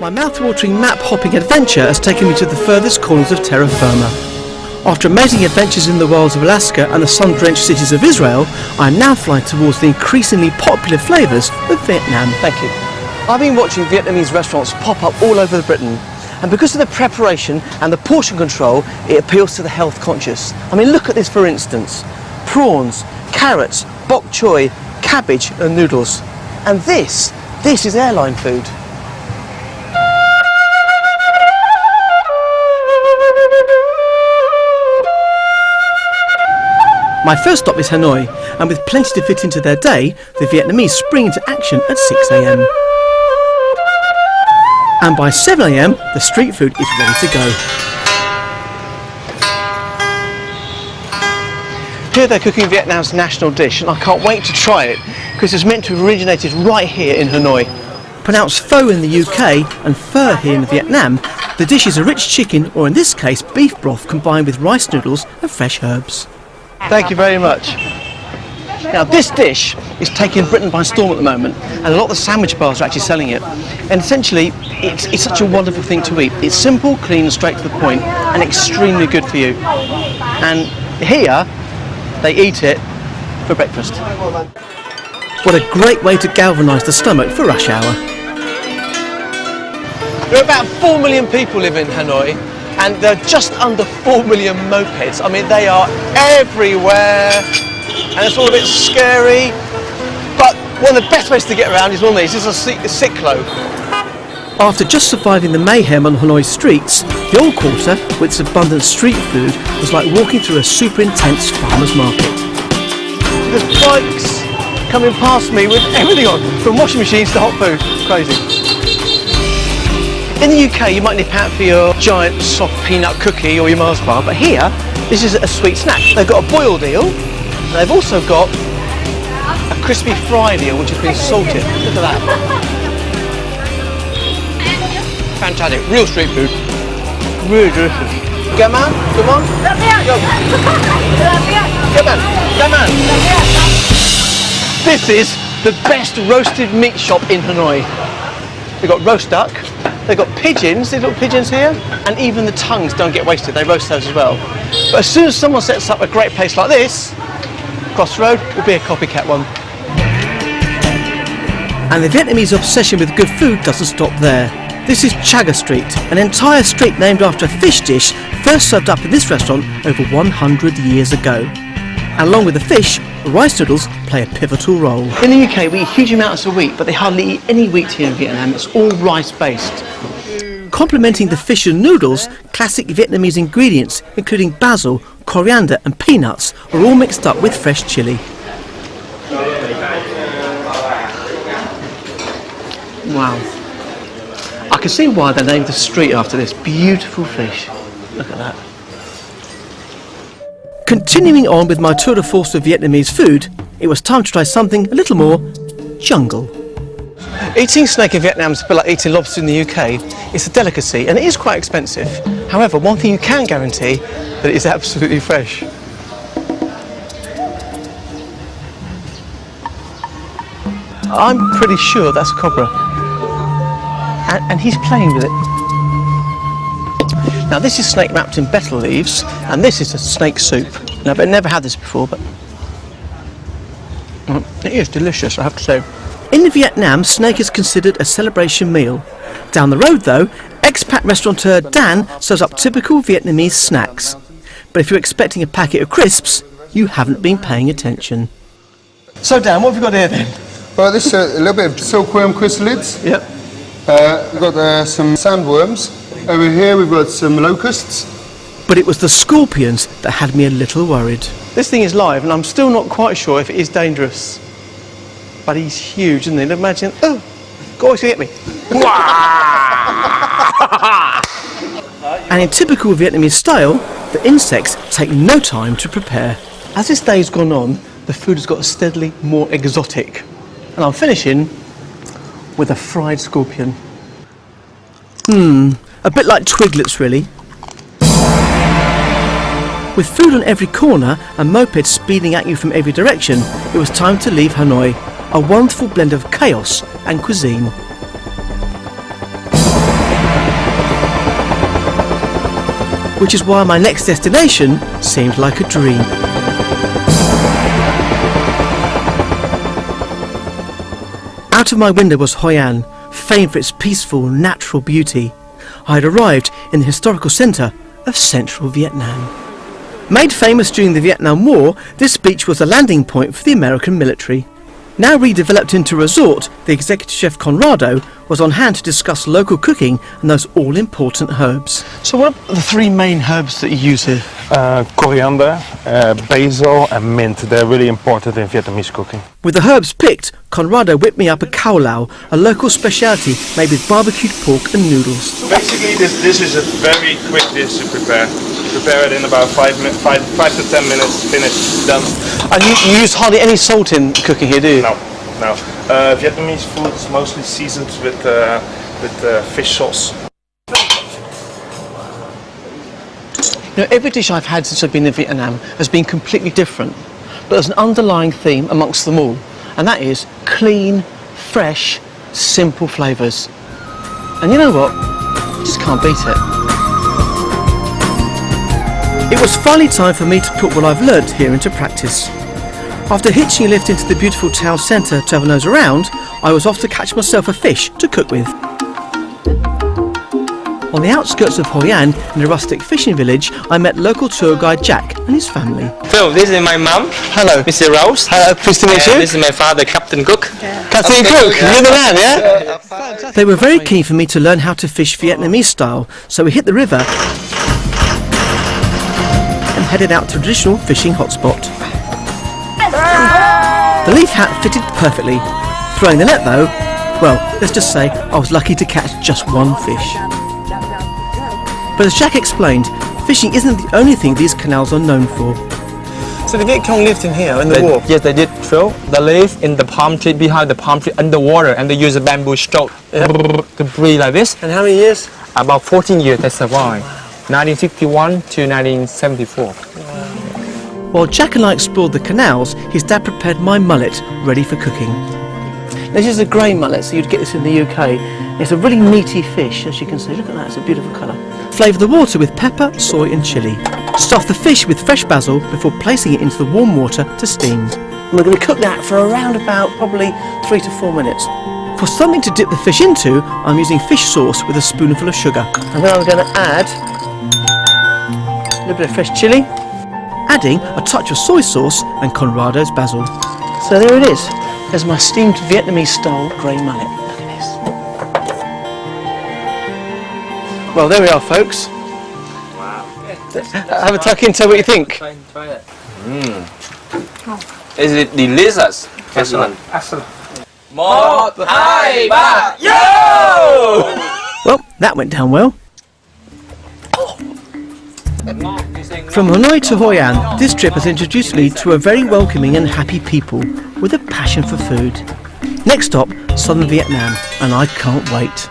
My mouth-watering map-hopping adventure has taken me to the furthest corners of terra firma. After amazing adventures in the wilds of Alaska and the sun-drenched cities of Israel, I am now flying towards the increasingly popular flavours of Vietnam. Thank you. I've been watching Vietnamese restaurants pop up all over Britain, and because of the preparation and the portion control, it appeals to the health conscious. I mean, look at this for instance. Prawns, carrots, bok choy, cabbage and noodles. And this is airline food. My first stop is Hanoi, and with plenty to fit into their day, the Vietnamese spring into action at 6 a.m. And by 7 a.m, the street food is ready to go. Here they're cooking Vietnam's national dish, and I can't wait to try it, because it's meant to have originated right here in Hanoi. Pronounced pho in the UK and pho here in Vietnam, the dish is a rich chicken, or in this case beef broth combined with rice noodles and fresh herbs. Thank you very much. Now this dish is taking Britain by storm at the moment, and a lot of the sandwich bars are actually selling it. And essentially, it's such a wonderful thing to eat. It's simple, clean, straight to the point, and extremely good for you. And here, they eat it for breakfast. What a great way to galvanise the stomach for rush hour. There are about 4 million people live in Hanoi, and there are just under 4 million mopeds. I mean, they are everywhere, and it's all a bit scary, but one of the best ways to get around is one of these. This is a cyclo. After just surviving the mayhem on Hanoi streets, the old quarter, with its abundant street food, was like walking through a super intense farmer's market. There's bikes coming past me with everything on, from washing machines to hot food. It's crazy. In the UK, you might nip out for your giant soft peanut cookie or your Mars bar, but here, this is a sweet snack. They've got a boiled eel, and they've also got a crispy fried eel, which has been salted. Look at that. Fantastic, real street food. Really delicious. Come on, come on. Go. Come on. This is the best roasted meat shop in Hanoi. They've got roast duck. They've got pigeons, these little pigeons here, and even the tongues don't get wasted, they roast those as well. But as soon as someone sets up a great place like this, Crossroad will be a copycat one. And the Vietnamese obsession with good food doesn't stop there. This is Chagga Street, an entire street named after a fish dish first served up in this restaurant over 100 years ago. And along with the fish, rice noodles play a pivotal role. In the UK we eat huge amounts of wheat, but they hardly eat any wheat here in Vietnam. It's all rice based. Complementing the fish and noodles, classic Vietnamese ingredients including basil, coriander and peanuts are all mixed up with fresh chilli. Wow. I can see why they named the street after this. Beautiful fish. Look at that. Continuing on with my tour de force of Vietnamese food, it was time to try something a little more jungle. Eating snake in Vietnam is a bit like eating lobster in the UK. It's a delicacy and it is quite expensive. However, one thing you can guarantee, that it is absolutely fresh. I'm pretty sure that's a cobra. And he's playing with it. Now this is snake wrapped in betel leaves, and this is a snake soup. Now I've never had this before, but it is delicious, I have to say. In Vietnam, snake is considered a celebration meal. Down the road though, expat restaurateur Dan serves up typical Vietnamese snacks. But if you're expecting a packet of crisps, you haven't been paying attention. So Dan, what have we got here then? Well, this is a little bit of silkworm chrysalids. Yep. We've got some sandworms. Over here we've got some locusts. But it was the scorpions that had me a little worried. This thing is live and I'm still not quite sure if it is dangerous. But he's huge, isn't he? Imagine, oh, go to get me. And in typical Vietnamese style, the insects take no time to prepare. As this day's gone on, the food has got steadily more exotic. And I'm finishing with a fried scorpion. A bit like twiglets really. With food on every corner and mopeds speeding at you from every direction, it was time to leave Hanoi, a wonderful blend of chaos and cuisine. which is why my next destination seemed like a dream. Out of my window was Hoi An, famed for its peaceful, natural beauty. I had arrived in the historical centre of central Vietnam. Made famous during the Vietnam War, this beach was a landing point for the American military. Now redeveloped into a resort, the executive chef Conrado was on hand to discuss local cooking and those all-important herbs. So what are the three main herbs that you use here? Coriander, basil and mint. They're really important in Vietnamese cooking. With the herbs picked, Conrado whipped me up a khao lao, a local speciality made with barbecued pork and noodles. Basically this dish is a very quick dish to prepare. Prepare it in about 5 to 10 minutes, finished, done. And you use hardly any salt in cooking here, do you? No. Vietnamese food is mostly seasoned with fish sauce. Now, every dish I've had since I've been in Vietnam has been completely different, but there's an underlying theme amongst them all, and that is clean, fresh, simple flavours. And you know what? You just can't beat it. It was finally time for me to put what I've learnt here into practice. After hitching a lift into the beautiful town centre to have a nose around, I was off to catch myself a fish to cook with. On the outskirts of Hoi An, in a rustic fishing village, I met local tour guide Jack and his family. So this is my mum. Hello. Mr. Rose. Hello, pleased to meet you. This is my father, Captain Cook. Captain Cook, you're the man, yeah? They were very keen for me to learn how to fish Vietnamese style, so we hit the river and headed out to a traditional fishing hotspot. The leaf hat fitted perfectly. Throwing the net though, well, let's just say I was lucky to catch just one fish. But as Jack explained, fishing isn't the only thing these canals are known for. So the Viet Cong lived in here in the war? Yes, they did throw the leaf in the palm tree, behind the palm tree, underwater, and they use a bamboo stroke to breathe like this. And how many years? About 14 years they survived. 1961 to 1974. While Jack and I explored the canals, his dad prepared my mullet ready for cooking. This is a grey mullet, so you'd get this in the UK. It's a really meaty fish, as you can see. Look at that, it's a beautiful colour. Flavour the water with pepper, soy and chilli. Stuff the fish with fresh basil before placing it into the warm water to steam. We're going to cook that for around about probably 3 to 4 minutes. For something to dip the fish into, I'm using fish sauce with a spoonful of sugar. And then I'm going to add a little bit of fresh chilli, adding a touch of soy sauce and Conrado's basil. So there it is. There's my steamed Vietnamese style grey mullet. Look at this. Well, there we are, folks. Wow. Have a tuck in, tell what you think. Try it. Is it delicious? Excellent. Excellent. 1, 2, 3, yo! Well, that went down well. From Hanoi to Hoi An, this trip has introduced me to a very welcoming and happy people with a passion for food. Next stop, southern Vietnam, and I can't wait.